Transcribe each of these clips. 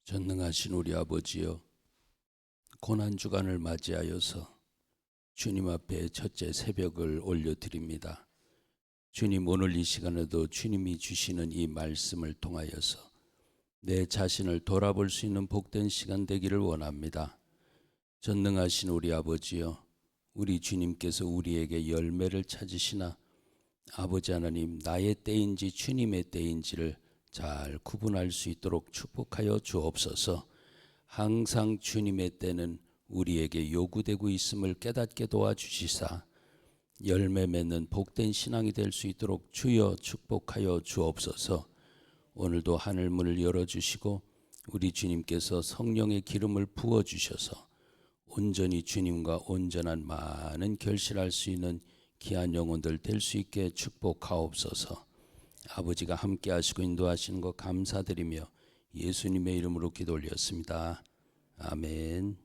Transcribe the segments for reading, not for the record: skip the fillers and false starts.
전능하신 우리 아버지여, 고난주간을 맞이하여서 주님 앞에 첫째 새벽을 올려드립니다. 주님, 오늘 이 시간에도 주님이 주시는 이 말씀을 통하여서 내 자신을 돌아볼 수 있는 복된 시간 되기를 원합니다. 전능하신 우리 아버지여, 우리 주님께서 우리에게 열매를 찾으시나 아버지 하나님, 나의 때인지 주님의 때인지를 잘 구분할 수 있도록 축복하여 주옵소서. 항상 주님의 때는 우리에게 요구되고 있음을 깨닫게 도와주시사 열매 맺는 복된 신앙이 될 수 있도록 주여 축복하여 주옵소서. 오늘도 하늘 문을 열어주시고 우리 주님께서 성령의 기름을 부어주셔서 온전히 주님과 온전한 많은 결실할 수 있는 귀한 영혼들 될 수 있게 축복하옵소서. 아버지가 함께 하시고 인도하시는 것 감사드리며 예수님의 이름으로 기도 올렸습니다. 아멘.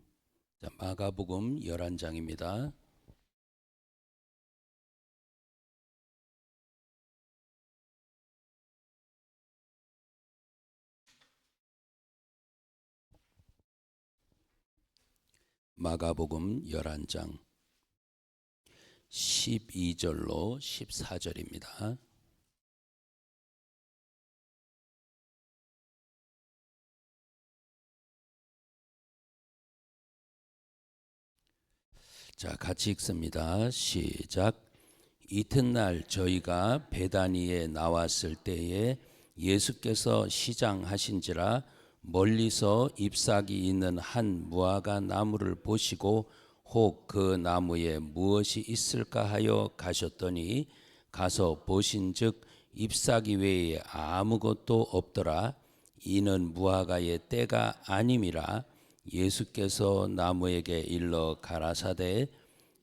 자, 마가복음 11장입니다. 마가복음 11장 12절로 14절입니다. 자, 같이 읽습니다. 시작. 이튿날 저희가 베다니에 나왔을 때에 예수께서 시장하신지라 멀리서 잎사귀 있는 한 무화과 나무를 보시고 혹 그 나무에 무엇이 있을까 하여 가셨더니 가서 보신즉 잎사귀 외에 아무것도 없더라. 이는 무화과의 때가 아님이라. 예수께서 나무에게 일러 가라사대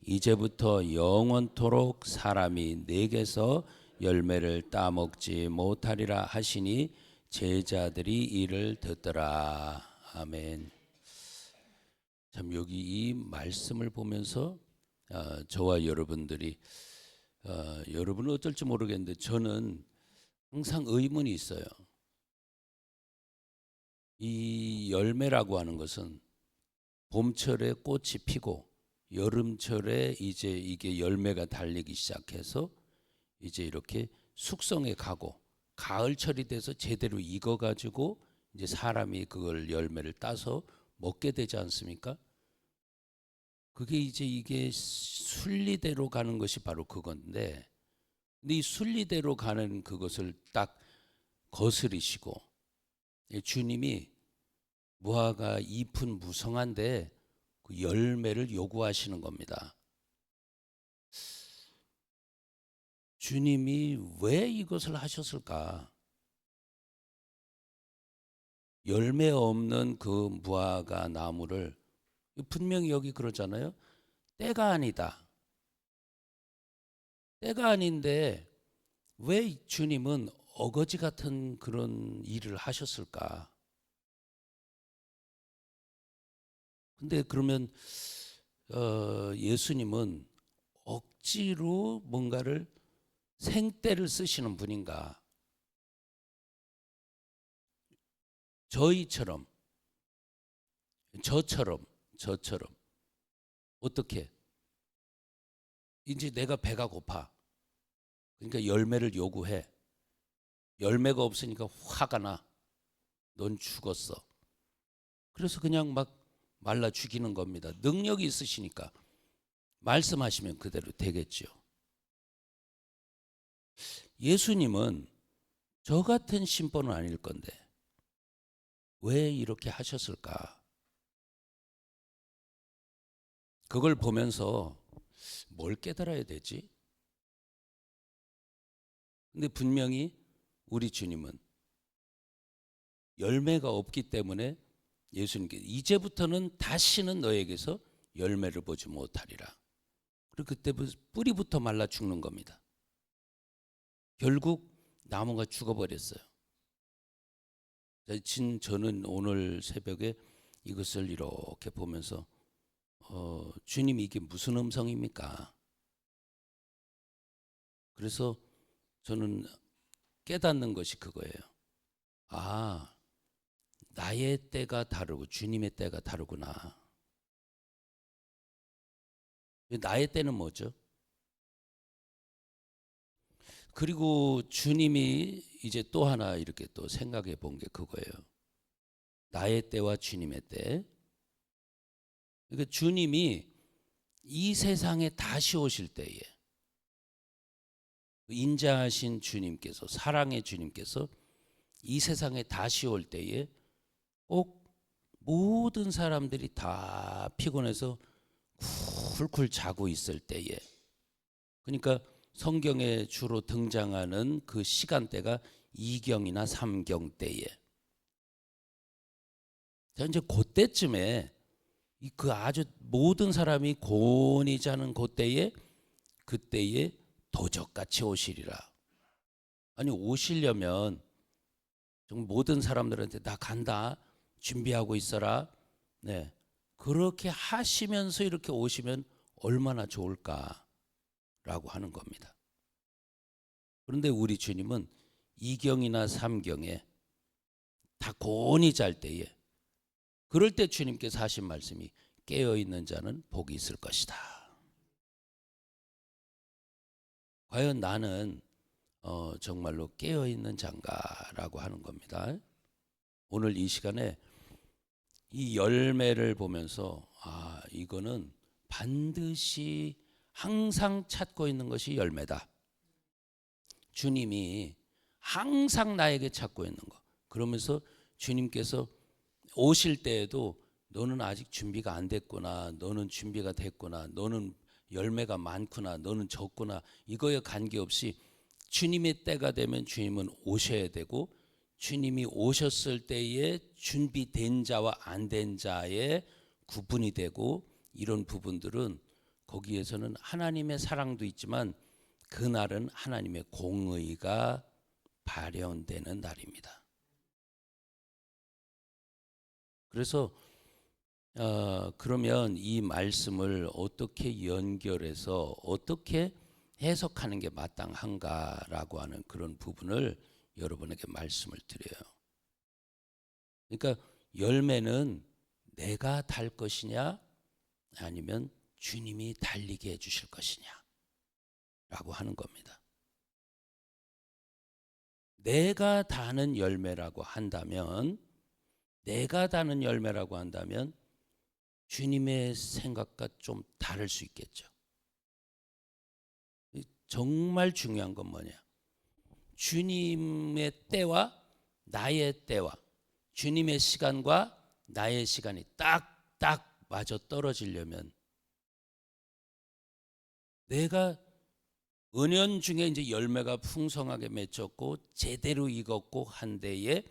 이제부터 영원토록 사람이 내게서 열매를 따먹지 못하리라 하시니 제자들이 이를 듣더라. 아멘. 참, 여기 이 말씀을 보면서 저와 여러분들이 여러분은 어떨지 모르겠는데 저는 항상 의문이 있어요. 이 열매라고 하는 것은 봄철에 꽃이 피고 여름철에 이제 이게 열매가 달리기 시작해서 이제 이렇게 숙성해 가고 가을철이 돼서 제대로 익어가지고 이제 사람이 그걸 열매를 따서 먹게 되지 않습니까? 그게 이제 이게 순리대로 가는 것이 바로 그건데, 근데 이 순리대로 가는 그것을 딱 거스리시고 주님이 무화과 잎은 무성한데 그 열매를 요구하시는 겁니다. 주님이 왜 이것을 하셨을까? 열매 없는 그 무화과 나무를 분명히 여기 그러잖아요. 때가 아니다. 때가 아닌데 왜 주님은 어거지 같은 그런 일을 하셨을까? 근데 그러면 예수님은 억지로 뭔가를 생떼를 쓰시는 분인가? 저처럼 어떻게? 이제 내가 배가 고파. 그러니까 열매를 요구해. 열매가 없으니까 화가 나. 넌 죽었어. 그래서 그냥 막 말라 죽이는 겁니다. 능력이 있으시니까 말씀하시면 그대로 되겠죠. 예수님은 저 같은 심보는 아닐 건데 왜 이렇게 하셨을까? 그걸 보면서 뭘 깨달아야 되지? 근데 분명히 우리 주님은 열매가 없기 때문에 예수님께 이제부터는 다시는 너에게서 열매를 보지 못하리라. 그리고 그때부터 뿌리부터 말라 죽는 겁니다. 결국 나무가 죽어버렸어요. 저는 오늘 새벽에 이것을 이렇게 보면서 주님, 이게 무슨 음성입니까? 그래서 저는 깨닫는 것이 그거예요. 아, 나의 때가 다르고 주님의 때가 다르구나. 나의 때는 뭐죠? 그리고 주님이 이제 또 하나 이렇게 또 생각해 본 게 그거예요. 나의 때와 주님의 때. 그러니까 주님이 이 세상에 다시 오실 때에 인자하신 주님께서, 사랑의 주님께서 이 세상에 다시 올 때에 꼭 모든 사람들이 다 피곤해서 쿨쿨 자고 있을 때에, 그러니까 성경에 주로 등장하는 그 시간대가 2경이나 3경 때에, 이제 그때쯤에 그 아주 모든 사람이 곤히 자는 그때에 도적같이 오시리라. 아니, 오시려면 정말 모든 사람들한테 나 간다, 준비하고 있어라. 네, 그렇게 하시면서 이렇게 오시면 얼마나 좋을까라고 하는 겁니다. 그런데 우리 주님은 2경이나 3경에 다 곤히 잘 때에, 그럴 때 주님께서 하신 말씀이 깨어있는 자는 복이 있을 것이다. 과연 나는 정말로 깨어있는 자인가라고 하는 겁니다. 오늘 이 시간에 이 열매를 보면서 이거는 반드시 항상 찾고 있는 것이 열매다. 주님이 항상 나에게 찾고 있는 거. 그러면서 주님께서 오실 때에도 너는 아직 준비가 안 됐구나, 너는 준비가 됐구나, 너는 열매가 많구나, 너는 적구나, 이거에 관계없이 주님의 때가 되면 주님은 오셔야 되고, 주님이 오셨을 때에 준비된 자와 안 된 자의 구분이 되고, 이런 부분들은 거기에서는 하나님의 사랑도 있지만 그날은 하나님의 공의가 발현되는 날입니다. 그래서 그러면 이 말씀을 어떻게 연결해서 어떻게 해석하는 게 마땅한가라고 하는 그런 부분을 여러분에게 말씀을 드려요. 그러니까 열매는 내가 달 것이냐 아니면 주님이 달리게 해주실 것이냐 라고 하는 겁니다. 내가 다는 열매라고 한다면 주님의 생각과 좀 다를 수 있겠죠. 정말 중요한 건 뭐냐? 주님의 때와 나의 때와 주님의 시간과 나의 시간이 딱딱 맞아 떨어지려면, 내가 은연중에 이제 열매가 풍성하게 맺혔고 제대로 익었고 한 데에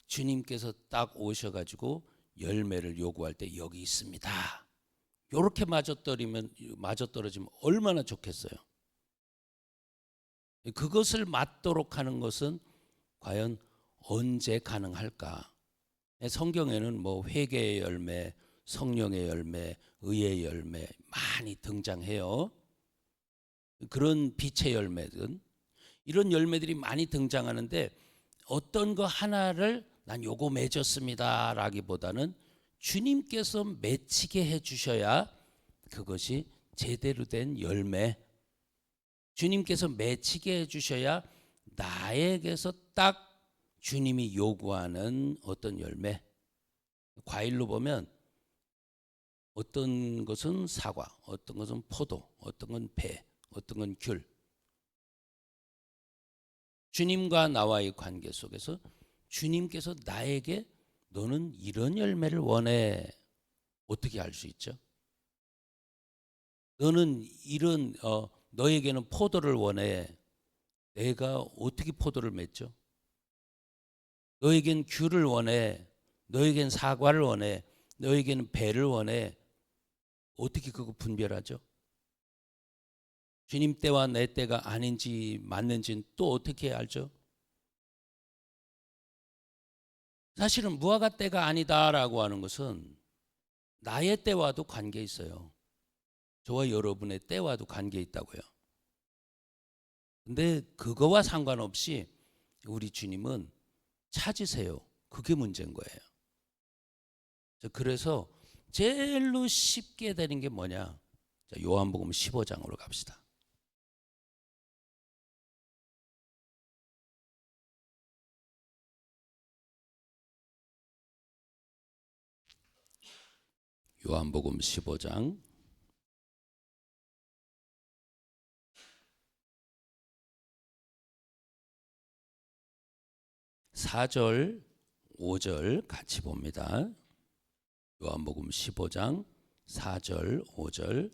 주님께서 딱 오셔가지고 열매를 요구할 때 여기 있습니다. 이렇게 맞아떨어지면 얼마나 좋겠어요. 그것을 맞도록 하는 것은 과연 언제 가능할까? 성경에는 뭐 회개의 열매, 성령의 열매, 의의 열매 많이 등장해요. 그런 빛의 열매든 이런 열매들이 많이 등장하는데, 어떤 거 하나를 난 요거 맺었습니다 라기보다는 주님께서 맺히게 해주셔야 그것이 제대로 된 열매, 주님께서 맺히게 해주셔야 나에게서 딱 주님이 요구하는 어떤 열매. 과일로 보면 어떤 것은 사과, 어떤 것은 포도, 어떤 건 배, 어떤 건 귤. 주님과 나와의 관계 속에서 주님께서 나에게 너는 이런 열매를 원해. 어떻게 알 수 있죠? 너는 이런 너에게는 포도를 원해. 내가 어떻게 포도를 맺죠? 너에겐 귤을 원해. 너에겐 사과를 원해. 너에게는 배를 원해. 어떻게 그거 분별하죠? 주님 때와 내 때가 아닌지 맞는지는 또 어떻게 알죠? 사실은 무화과 때가 아니다라고 하는 것은 나의 때와도 관계 있어요. 저와 여러분의 때와도 관계 있다고요. 근데 그거와 상관없이 우리 주님은 찾으세요. 그게 문제인 거예요. 그래서 제일로 쉽게 되는 게 뭐냐? 자, 요한복음 15장으로 갑시다. 요한복음 15장 4절 5절 같이 봅니다. 요한복음 15장 4절 5절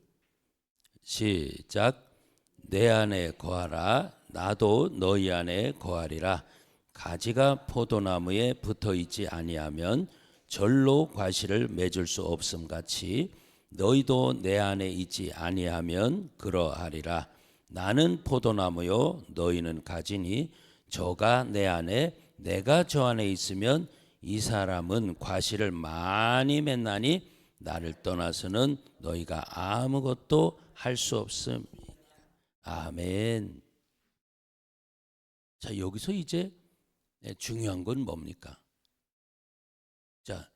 시작. 내 안에 거하라 나도 너희 안에 거하리라. 가지가 포도나무에 붙어 있지 아니하면 절로 과실을 맺을 수 없음 같이 너희도 내 안에 있지 아니하면 그러하리라. 나는 포도나무요 너희는 가지니 저가 내 안에 내가 저 안에 있으면 이 사람은 과실을 많이 맺나니 나를 떠나서는 너희가 아무것도 할 수 없음. 아멘. 자, 여기서 이제 중요한 건 뭡니까? 자,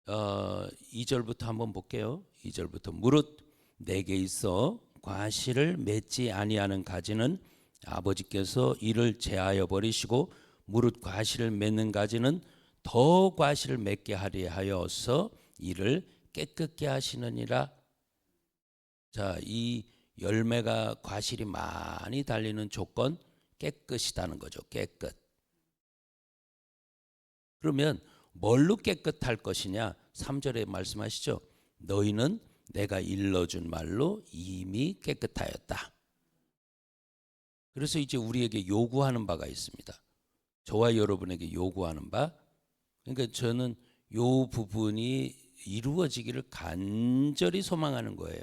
2절부터 한번 볼게요. 2절부터 무릇 내게 있어 과실을 맺지 아니하는 가지는 아버지께서 이를 제하여 버리시고 무릇 과실을 맺는 가지는 더 과실을 맺게 하리 하여서 이를 깨끗게 하시느니라. 자, 이 열매가 과실이 많이 달리는 조건 깨끗이다는 거죠. 깨끗. 그러면 뭘로 깨끗할 것이냐? 3절에 말씀하시죠. 너희는 내가 일러준 말로 이미 깨끗하였다. 그래서 이제 우리에게 요구하는 바가 있습니다. 저와 여러분에게 요구하는 바. 그러니까 저는 요 부분이 이루어지기를 간절히 소망하는 거예요.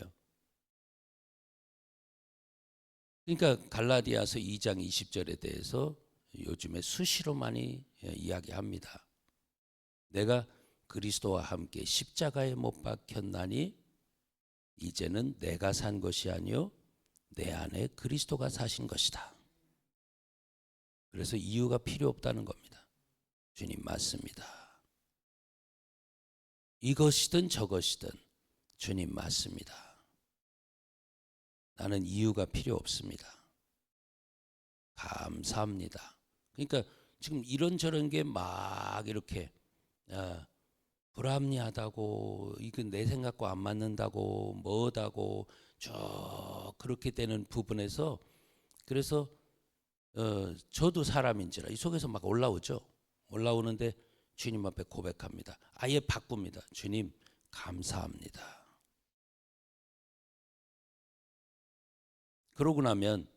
그러니까 갈라디아서 2장 20절에 대해서 요즘에 수시로 많이 이야기합니다. 내가 그리스도와 함께 십자가에 못 박혔나니 이제는 내가 산 것이 아니요 내 안에 그리스도가 사신 것이다. 그래서 이유가 필요 없다는 겁니다. 주님 맞습니다. 이것이든 저것이든 주님 맞습니다. 나는 이유가 필요 없습니다. 감사합니다. 그러니까 지금 이런저런 게 막 이렇게 불합리하다고 이건 내 생각과 안 맞는다고 뭐다고 쭉 그렇게 되는 부분에서 그래서 저도 사람인지라 이 속에서 막 올라오죠. 올라오는데 주님 앞에 고백합니다. 아예 바꿉니다. 주님 감사합니다. 그러고 나면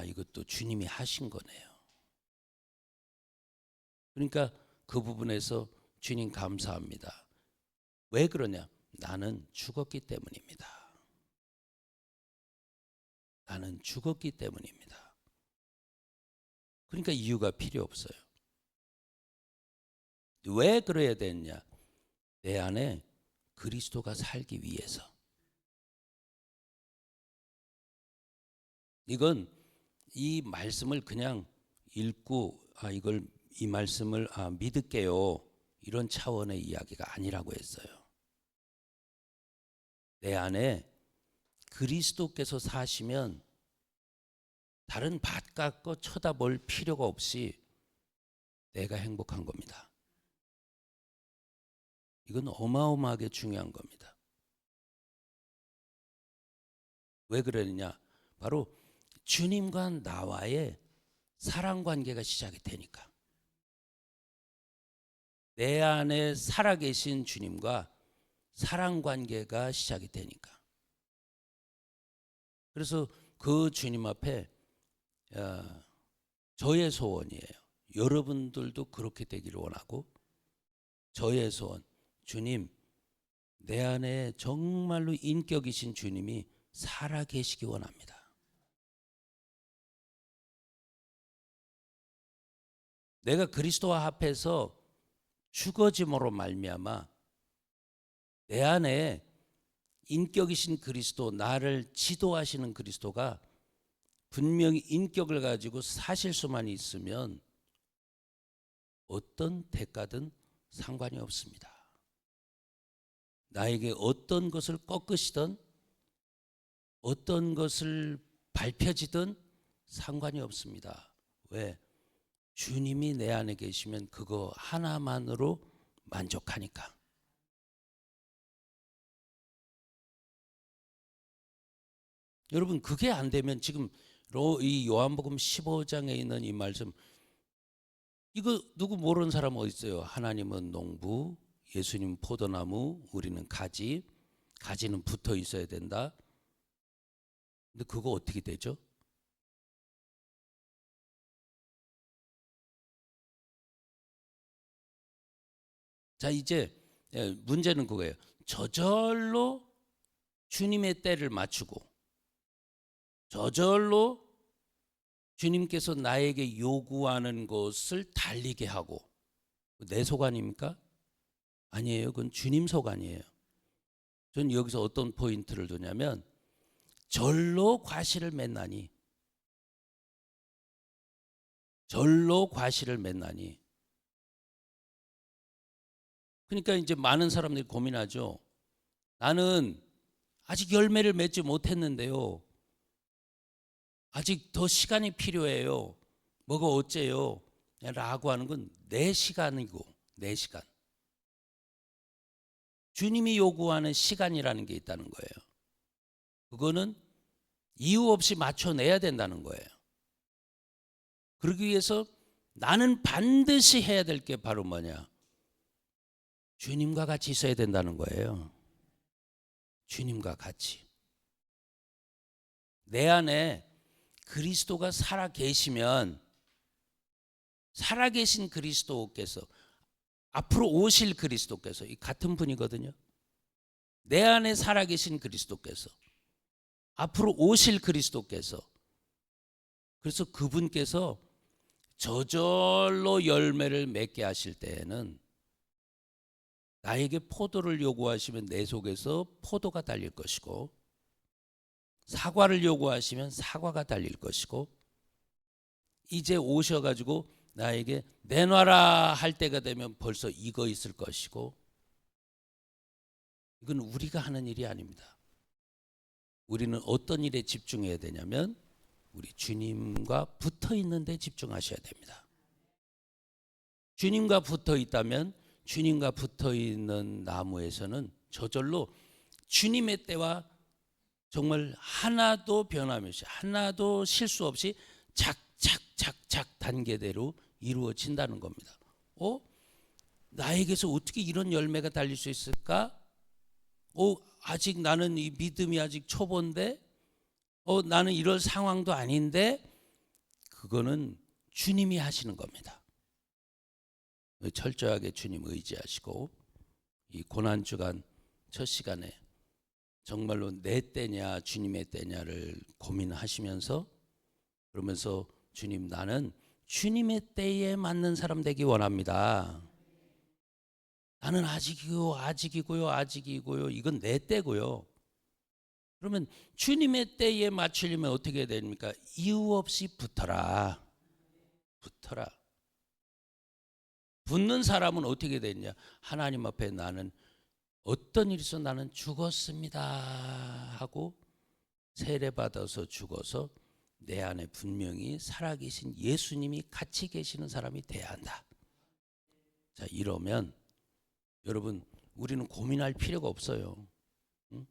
이것도 주님이 하신 거네요. 그러니까 그 부분에서 주님 감사합니다. 왜 그러냐? 나는 죽었기 때문입니다. 나는 죽었기 때문입니다. 그러니까 이유가 필요 없어요. 왜 그래야 되느냐? 내 안에 그리스도가 살기 위해서. 이건 이 말씀을 그냥 읽고 이 말씀을 믿을게요. 이런 차원의 이야기가 아니라고 했어요. 내 안에 그리스도께서 사시면 다른 바깥 거 쳐다볼 필요가 없이 내가 행복한 겁니다. 이건 어마어마하게 중요한 겁니다. 왜 그러느냐? 바로 주님과 나와의 사랑 관계가 시작이 되니까. 내 안에 살아계신 주님과 사랑 관계가 시작이 되니까. 그래서 그 주님 앞에 저의 소원이에요. 여러분들도 그렇게 되기를 원하고 저의 소원, 주님 내 안에 정말로 인격이신 주님이 살아계시기 원합니다. 내가 그리스도와 합해서 죽어짐으로 말미암아 내 안에 인격이신 그리스도, 나를 지도하시는 그리스도가 분명히 인격을 가지고 사실 수만 있으면 어떤 대가든 상관이 없습니다. 나에게 어떤 것을 꺾으시든 어떤 것을 밟혀지든 상관이 없습니다. 왜? 주님이 내 안에 계시면 그거 하나만으로 만족하니까. 여러분, 그게 안 되면 지금 이 요한복음 15장에 있는 이 말씀, 이거 누구 모르는 사람 어디 있어요? 하나님은 농부, 예수님은 포도나무, 우리는 가지, 가지는 붙어 있어야 된다. 근데 그거 어떻게 되죠? 자, 이제 문제는 그거예요. 저절로 주님의 때를 맞추고 저절로 주님께서 나에게 요구하는 것을 달리게 하고, 내 속 아닙니까? 아니에요. 그건 주님 속 아니에요. 전 여기서 어떤 포인트를 두냐면, 절로 과실을 맺나니, 절로 과실을 맺나니. 그러니까 이제 많은 사람들이 고민하죠. 나는 아직 열매를 맺지 못했는데요, 아직 더 시간이 필요해요, 뭐가 어째요? 라고 하는 건 내 시간이고, 내 시간. 주님이 요구하는 시간이라는 게 있다는 거예요. 그거는 이유 없이 맞춰내야 된다는 거예요. 그러기 위해서 나는 반드시 해야 될 게 바로 뭐냐? 주님과 같이 있어야 된다는 거예요. 주님과 같이. 내 안에 그리스도가 살아 계시면, 살아계신 그리스도께서, 앞으로 오실 그리스도께서, 이 같은 분이거든요. 내 안에 살아계신 그리스도께서, 앞으로 오실 그리스도께서, 그래서 그분께서 저절로 열매를 맺게 하실 때에는, 나에게 포도를 요구하시면 내 속에서 포도가 달릴 것이고, 사과를 요구하시면 사과가 달릴 것이고, 이제 오셔가지고 나에게 내놔라 할 때가 되면 벌써 익어 있을 것이고. 이건 우리가 하는 일이 아닙니다. 우리는 어떤 일에 집중해야 되냐면, 우리 주님과 붙어 있는 데 집중하셔야 됩니다. 주님과 붙어 있다면, 주님과 붙어 있는 나무에서는 저절로 주님의 때와 정말 하나도 변함없이, 하나도 실수 없이 착착착착 단계대로 이루어진다는 겁니다. 나에게서 어떻게 이런 열매가 달릴 수 있을까? 아직 나는 이 믿음이 아직 초보인데, 나는 이럴 상황도 아닌데. 그거는 주님이 하시는 겁니다. 철저하게 주님 의지하시고, 이 고난주간 첫 시간에 정말로 내 때냐 주님의 때냐를 고민하시면서, 그러면서 주님, 나는 주님의 때에 맞는 사람 되기 원합니다. 나는 아직이고요. 이건 내 때고요. 그러면 주님의 때에 맞추려면 어떻게 해야 됩니까? 이유 없이 붙어라. 붙는 사람은 어떻게 되냐? 하나님 앞에 나는 어떤 일이 있어 나는 죽었습니다 하고 세례받아서 죽어서 내 안에 분명히 살아계신 예수님이 같이 계시는 사람이 돼야 한다. 자, 이러면 여러분, 우리는 고민할 필요가 없어요. 응?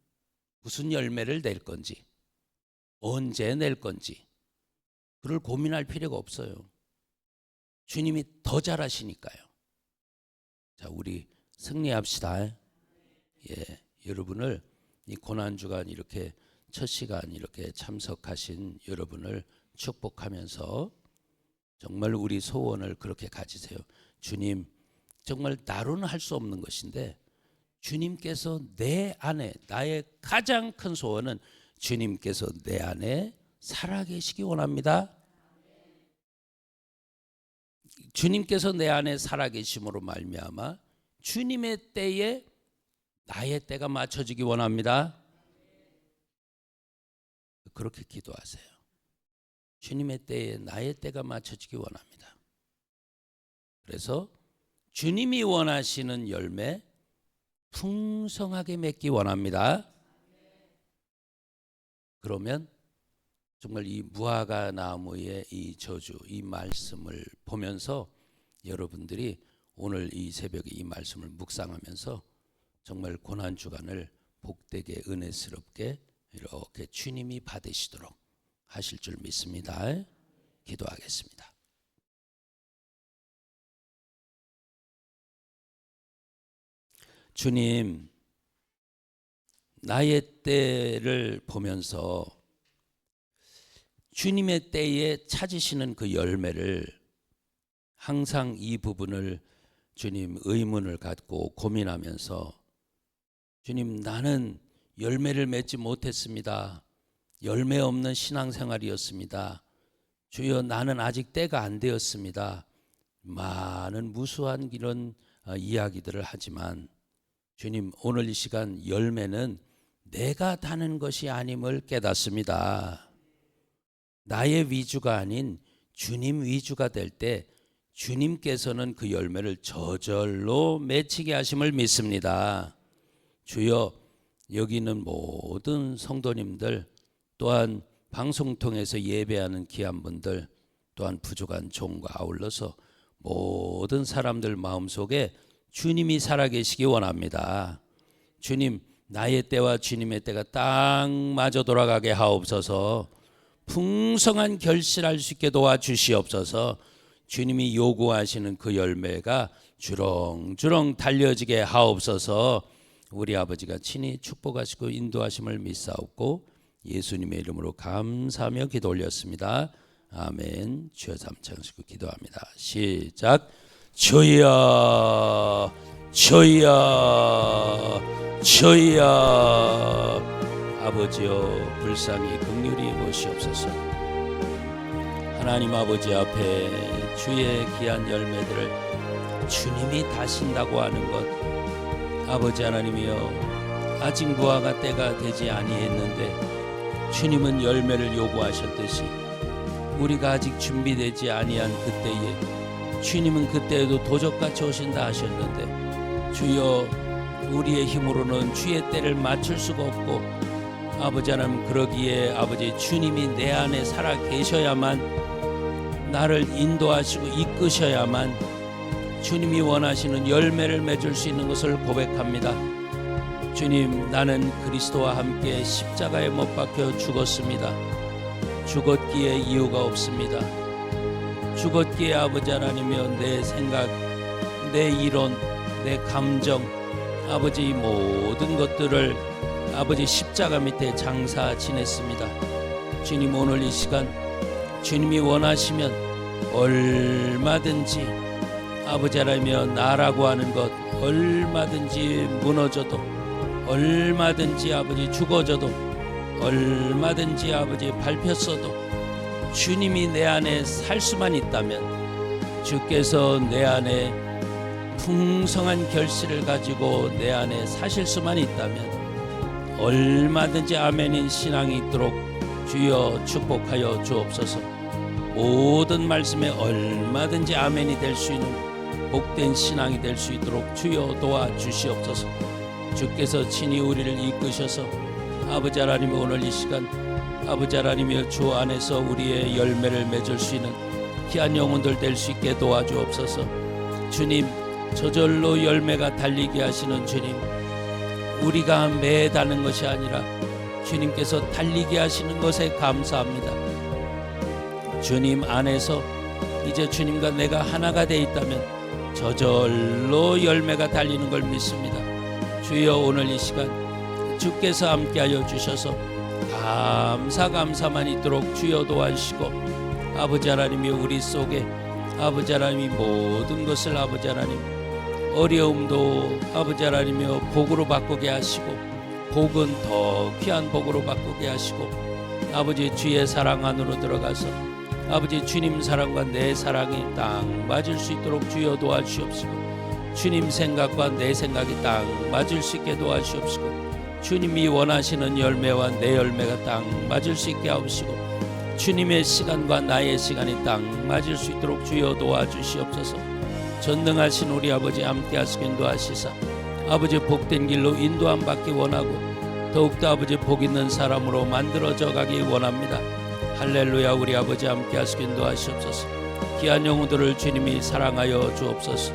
무슨 열매를 낼 건지, 언제 낼 건지, 그걸 고민할 필요가 없어요. 주님이 더 잘하시니까요. 자, 우리 승리합시다. 여러분을 이 고난주간 이렇게 첫 시간 이렇게 참석하신 여러분을 축복하면서, 정말 우리 소원을 그렇게 가지세요. 주님, 정말 나로는 할 수 없는 것인데 주님께서 내 안에, 나의 가장 큰 소원은 주님께서 내 안에 살아계시기 원합니다. 주님께서 내 안에 살아계심으로 말미암아 주님의 때에 나의 때가 맞춰지기 원합니다. 그렇게 기도하세요. 주님의 때에 나의 때가 맞춰지기 원합니다. 그래서 주님이 원하시는 열매, 풍성하게 맺기 원합니다. 그러면 정말 이 무화과 나무의 이 저주, 이 말씀을 보면서 여러분들이 오늘 이 새벽에 이 말씀을 묵상하면서 정말 고난주간을 복되게 은혜스럽게 이렇게 주님이 받으시도록 하실 줄 믿습니다. 기도하겠습니다. 주님, 나의 때를 보면서 주님의 때에 찾으시는 그 열매를 항상 이 부분을 주님 의문을 갖고 고민하면서 주님, 나는 열매를 맺지 못했습니다. 열매 없는 신앙생활이었습니다. 주여, 나는 아직 때가 안 되었습니다. 많은 무수한 이런 이야기들을 하지만 주님, 오늘 이 시간 열매는 내가 다는 것이 아님을 깨닫습니다. 나의 위주가 아닌 주님 위주가 될 때 주님께서는 그 열매를 저절로 맺히게 하심을 믿습니다. 주여, 여기 있는 모든 성도님들, 또한 방송 통해서 예배하는 귀한 분들, 또한 부족한 종과 아울러서 모든 사람들 마음속에 주님이 살아계시기 원합니다. 주님, 나의 때와 주님의 때가 딱 맞아 돌아가게 하옵소서. 풍성한 결실할 수 있게 도와주시옵소서. 주님이 요구하시는 그 열매가 주렁주렁 달려지게 하옵소서. 우리 아버지가 친히 축복하시고 인도하심을 믿사옵고 예수님의 이름으로 감사하며 기도 올렸습니다. 아멘. 주여 잠창시고 기도합니다. 시작. 주여, 주여, 주여. 아버지여, 불쌍히 긍휼히 보시옵소서. 하나님 아버지 앞에 주의 귀한 열매들을 주님이 다신다고 하는 것, 아버지 하나님이여, 아직 무화과 때가 되지 아니했는데 주님은 열매를 요구하셨듯이 우리가 아직 준비되지 아니한 그때에 주님은 그때에도 도적같이 오신다 하셨는데 주여, 우리의 힘으로는 주의 때를 맞출 수가 없고 아버지 하나님, 그러기에 아버지 주님이 내 안에 살아 계셔야만, 나를 인도하시고 이끄셔야만 주님이 원하시는 열매를 맺을 수 있는 것을 고백합니다. 주님, 나는 그리스도와 함께 십자가에 못 박혀 죽었습니다. 죽었기에 이유가 없습니다. 죽었기에 아버지 하나님이여, 내 생각, 내 이론, 내 감정, 아버지 모든 것들을 아버지 십자가 밑에 장사 지냈습니다. 주님, 오늘 이 시간 주님이 원하시면 얼마든지 아버지 하나님이여, 나라고 하는 것 얼마든지 무너져도, 얼마든지 아버지 죽어져도, 얼마든지 아버지 밟혔어도 주님이 내 안에 살 수만 있다면, 주께서 내 안에 풍성한 결실을 가지고 내 안에 사실 수만 있다면 얼마든지 아멘인 신앙이 있도록 주여 축복하여 주옵소서. 모든 말씀에 얼마든지 아멘이 될 수 있는 복된 신앙이 될 수 있도록 주여 도와주시옵소서. 주께서 친히 우리를 이끄셔서 아버지 하나님, 오늘 이 시간 아버지 하나님이여, 주 안에서 우리의 열매를 맺을 수 있는 귀한 영혼들 될 수 있게 도와주옵소서. 주님, 저절로 열매가 달리게 하시는 주님, 우리가 매다는 것이 아니라 주님께서 달리게 하시는 것에 감사합니다. 주님 안에서 이제 주님과 내가 하나가 돼 있다면 저절로 열매가 달리는 걸 믿습니다. 주여, 오늘 이 시간 주께서 함께하여 주셔서 감사만 있도록 주여 도와주시고, 아버지 하나님이 우리 속에 아버지 하나님이 모든 것을 아버지 하나님, 어려움도 아버지 하나님이여 복으로 바꾸게 하시고, 복은 더 귀한 복으로 바꾸게 하시고, 아버지 주의 사랑 안으로 들어가서 아버지 주님 사랑과 내 사랑이 딱 맞을 수 있도록 주여 도와주시옵시고, 주님 생각과 내 생각이 딱 맞을 수 있게 도와주시옵시고, 주님이 원하시는 열매와 내 열매가 딱 맞을 수 있게 하옵시고, 주님의 시간과 나의 시간이 딱 맞을 수 있도록 주여 도와주시옵소서. 전능하신 우리 아버지 함께 하시긴 도하시사 아버지 복된 길로 인도함 받기 원하고 더욱더 아버지 복 있는 사람으로 만들어져 가기 원합니다. 할렐루야. 우리 아버지 함께 하시기 인도하시옵소서. 귀한 영혼들을 주님이 사랑하여 주옵소서.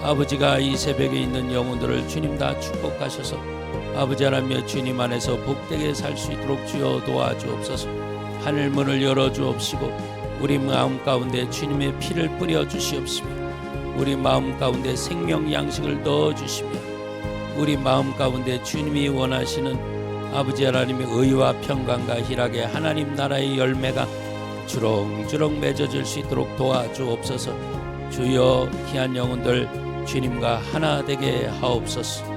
아버지가 이 새벽에 있는 영혼들을 주님 다 축복하셔서 아버지 하나님여 주님 안에서 복되게 살 수 있도록 주여 도와주옵소서. 하늘 문을 열어 주옵시고 우리 마음 가운데 주님의 피를 뿌려 주시옵시며 우리 마음 가운데 생명 양식을 넣어 주시며 우리 마음 가운데 주님이 원하시는 아버지 하나님의 의와 평강과 희락의 하나님 나라의 열매가 주렁주렁 맺어질 수 있도록 도와주옵소서. 주여 귀한 영혼들 주님과 하나 되게 하옵소서.